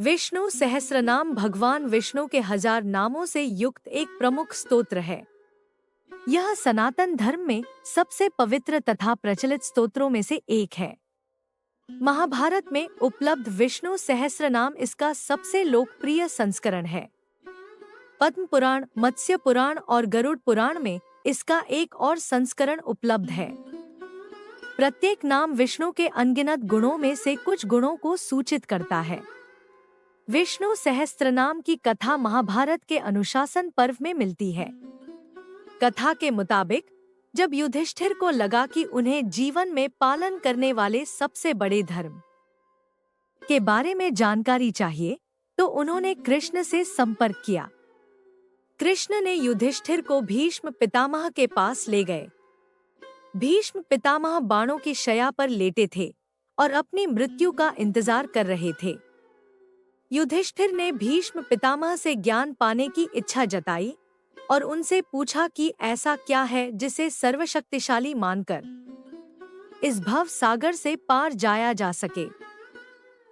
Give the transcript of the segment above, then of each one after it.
विष्णु सहस्रनाम भगवान विष्णु के 1000 नामों से युक्त एक प्रमुख स्तोत्र है। यह सनातन धर्म में सबसे पवित्र तथा प्रचलित स्तोत्रों में से एक है। महाभारत में उपलब्ध विष्णु सहस्रनाम इसका सबसे लोकप्रिय संस्करण है। पद्म पुराण, मत्स्य पुराण और गरुड़ पुराण में इसका एक और संस्करण उपलब्ध है। प्रत्येक नाम विष्णु के अनगिनत गुणों में से कुछ गुणों को सूचित करता है। विष्णु सहस्त्रनाम की कथा महाभारत के अनुशासन पर्व में मिलती है। कथा के मुताबिक जब युधिष्ठिर को लगा कि उन्हें जीवन में पालन करने वाले सबसे बड़े धर्म के बारे में जानकारी चाहिए, तो उन्होंने कृष्ण से संपर्क किया। कृष्ण ने युधिष्ठिर को भीष्म पितामह के पास ले गए। भीष्म पितामह बाणों की शैया पर लेटे थे और अपनी मृत्यु का इंतजार कर रहे थे। युधिष्ठिर ने भीष्म पितामह से ज्ञान पाने की इच्छा जताई और उनसे पूछा कि ऐसा क्या है जिसे सर्वशक्तिशाली मानकर इस भव सागर से पार जाया जा सके।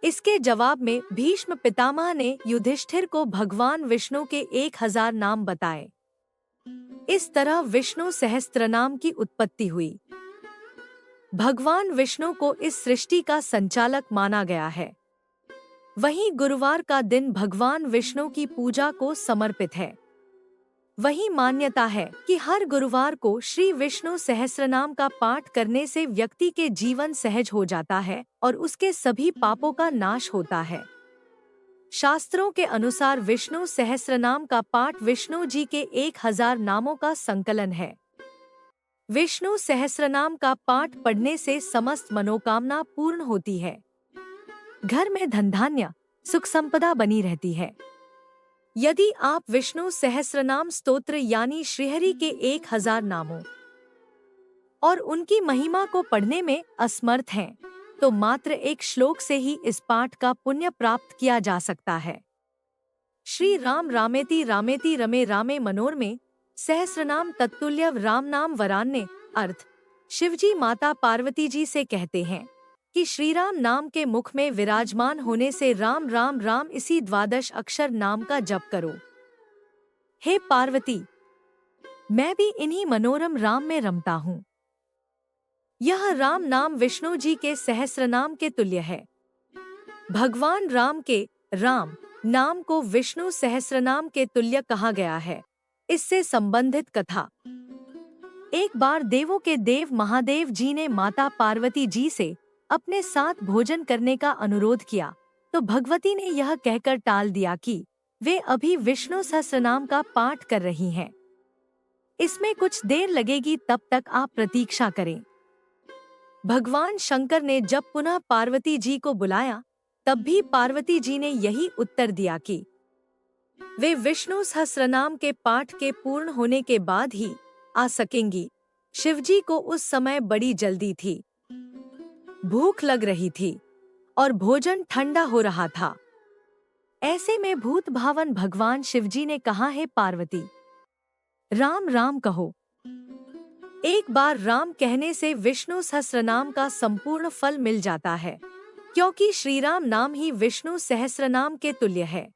इसके जवाब में भीष्म पितामह ने युधिष्ठिर को भगवान विष्णु के 1000 नाम बताए। इस तरह विष्णु सहस्त्रनाम की उत्पत्ति हुई। भगवान विष्णु को इस सृष्टि का संचालक माना गया है। वहीं गुरुवार का दिन भगवान विष्णु की पूजा को समर्पित है। वहीं मान्यता है कि हर गुरुवार को श्री विष्णु सहस्रनाम का पाठ करने से व्यक्ति के जीवन सहज हो जाता है और उसके सभी पापों का नाश होता है। शास्त्रों के अनुसार विष्णु सहस्रनाम का पाठ विष्णु जी के 1000 नामों का संकलन है। विष्णु सहस्रनाम का पाठ पढ़ने से समस्त मनोकामना पूर्ण होती है। घर में धन धान्य सुख संपदा बनी रहती है। यदि आप विष्णु सहस्रनाम स्तोत्र यानी श्रीहरि के 1000 नामों और उनकी महिमा को पढ़ने में असमर्थ हैं, तो मात्र एक श्लोक से ही इस पाठ का पुण्य प्राप्त किया जा सकता है। श्री राम रामेति रामेति रमे रामे मनोरमे सहस्रनाम तत्तुल्य राम नाम वरान्य। अर्थ, शिवजी माता पार्वती जी से कहते हैं कि श्रीराम नाम के मुख में विराजमान होने से राम राम राम इसी 12 अक्षर नाम का जप करो। हे पार्वती, मैं भी इन्हीं मनोरम राम में रमता हूँ। यह राम नाम विष्णु जी के सहस्रनाम के तुल्य है। भगवान राम के राम नाम को विष्णु सहस्रनाम के तुल्य कहा गया है। इससे संबंधित कथा। एक बार देवों के देव महादेव जी ने माता पार्वती जी से अपने साथ भोजन करने का अनुरोध किया, तो भगवती ने यह कहकर टाल दिया कि वे अभी विष्णु सहस्रनाम का पाठ कर रही हैं। इसमें कुछ देर लगेगी, तब तक आप प्रतीक्षा करें। भगवान शंकर ने जब पुनः पार्वती जी को बुलाया, तब भी पार्वती जी ने यही उत्तर दिया कि वे विष्णु सहस्रनाम के पाठ के पूर्ण होने के बाद ही आ सकेंगी। शिवजी को उस समय बड़ी जल्दी थी, भूख लग रही थी और भोजन ठंडा हो रहा था। ऐसे में भूत भावन भगवान शिवजी ने कहा, है पार्वती, राम राम कहो। एक बार राम कहने से विष्णु सहस्रनाम का संपूर्ण फल मिल जाता है, क्योंकि श्रीराम नाम ही विष्णु सहस्रनाम के तुल्य है।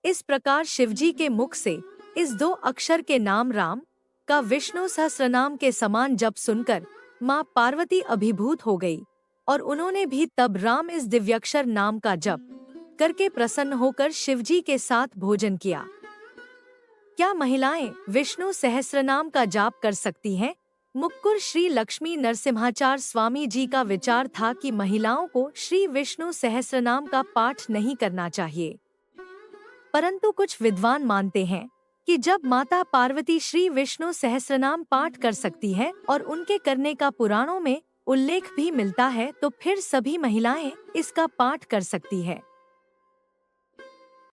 इस प्रकार शिवजी के मुख से इस 2 अक्षर के नाम राम का विष्णु सहस्रनाम के समान जप सुनकर माँ पार्वती अभिभूत हो गई और उन्होंने भी तब राम इस दिव्याक्षर नाम का जप करके प्रसन्न होकर शिवजी के साथ भोजन किया। क्या महिलाएं विष्णु सहस्रनाम का जाप कर सकती हैं? मुक्कुर श्री लक्ष्मी नरसिम्हाचार्य स्वामी जी का विचार था कि महिलाओं को श्री विष्णु सहस्रनाम का पाठ नहीं करना चाहिए, परंतु कुछ विद्वान मानते हैं कि जब माता पार्वती श्री विष्णु सहस्रनाम पाठ कर सकती है और उनके करने का पुराणों में उल्लेख भी मिलता है, तो फिर सभी महिलाएं इसका पाठ कर सकती है।